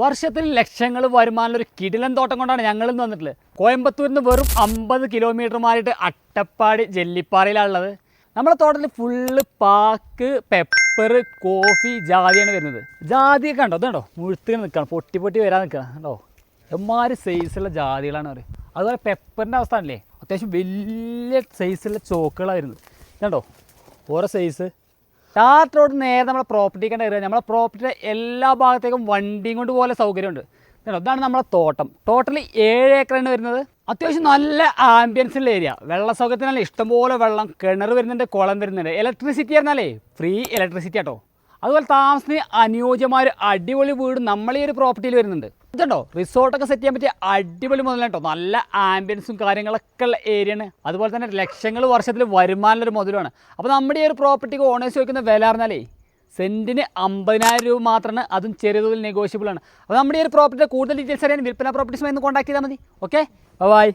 വർഷത്തിൽ ലക്ഷങ്ങൾ വരുമാനമുള്ള ഒരു കിടിലൻ തോട്ടം കൊണ്ടാണ് ഞങ്ങളിൽ വന്നിട്ടുള്ളത്. കോയമ്പത്തൂരിൽ നിന്ന് വെറും 50 കിലോമീറ്റർ മാറിയിട്ട് അട്ടപ്പാടി ജെല്ലിപ്പാറയിലാണുള്ളത്. നമ്മുടെ തോട്ടത്തിൽ ഫുള്ള് പാക്ക്, പെപ്പർ, കോഫി, ജാതിയാണ് വരുന്നത്. ജാതിയൊക്കെ കണ്ടോ, ഇതുണ്ടോ മുഴുത്ത് നിൽക്കണം, പൊട്ടി പൊട്ടി വരാൻ നിൽക്കണം കണ്ടോ. എമ്മാതിരി സൈസുള്ള ജാതികളാണ് അവർ. അതുപോലെ പെപ്പറിൻ്റെ അവസ്ഥ ആണല്ലേ, അത്യാവശ്യം വലിയ സൈസുള്ള ചോക്കുകളാണ് വരുന്നത്. ഇതുണ്ടോ ഓരോ സൈസ്. ടാർ റോഡ് നേരെ നമ്മളെ പ്രോപ്പർട്ടിക്ക് കയറുക. നമ്മളെ പ്രോപ്പർട്ടിയുടെ എല്ലാ ഭാഗത്തേക്കും വണ്ടിയും കൊണ്ട് പോലെ സൗകര്യമുണ്ട്. ഇതാണ് നമ്മളെ തോട്ടം. ടോട്ടലി 7 ഏക്കറാണ് വരുന്നത്. അത്യാവശ്യം നല്ല ആംബിയൻസുള്ള ഏരിയ. വെള്ള സൗകര്യത്തിനല്ല ഇഷ്ടംപോലെ വെള്ളം, കിണർ വരുന്നുണ്ട്, കുളം വരുന്നുണ്ട്. ഇലക്ട്രിസിറ്റി ആയിരുന്നാലേ ഫ്രീ ഇലക്ട്രിസിറ്റി ആട്ടോ. അതുപോലെ താമസത്തിന് അനുയോജ്യമായ ഒരു അടിപൊളി വീട് നമ്മളീ ഒരു പ്രോപ്പർട്ടിയിൽ വരുന്നുണ്ട്. ഇതുണ്ടോ റിസോർട്ടൊക്കെ സെറ്റ് ചെയ്യാൻ പറ്റിയ അടിപൊളി മുതലാണ് കേട്ടോ. നല്ല ആംബിയൻസും കാര്യങ്ങളൊക്കെ ഉള്ള ഏരിയയാണ്. അതുപോലെ തന്നെ ലക്ഷങ്ങൾ വർഷത്തിൽ വരുമാനമുള്ളൊരു മുതലുമാണ്. അപ്പോൾ നമ്മുടെ ഈ ഒരു പ്രോപ്പർട്ടിക്ക് ഓണേഴ്സ് ചോദിക്കുന്ന വില പറഞ്ഞാലേ സെൻറ്റിന് 50,000 രൂപ മാത്രമാണ്. അതും ചെറിയ തോതിൽ നെഗോഷ്യബിൾ ആണ്. അപ്പോൾ നമ്മുടെ ഈ ഒരു പ്രോപ്പർട്ടിയുടെ കൂടുതൽ ഡീറ്റെയിൽസ് അറിയാൻ വിൽപ്പന പ്രോപ്പർട്ടീസുമായി ഒന്ന് കോൺടാക്ട് ചെയ്താൽ മതി. Okay, by.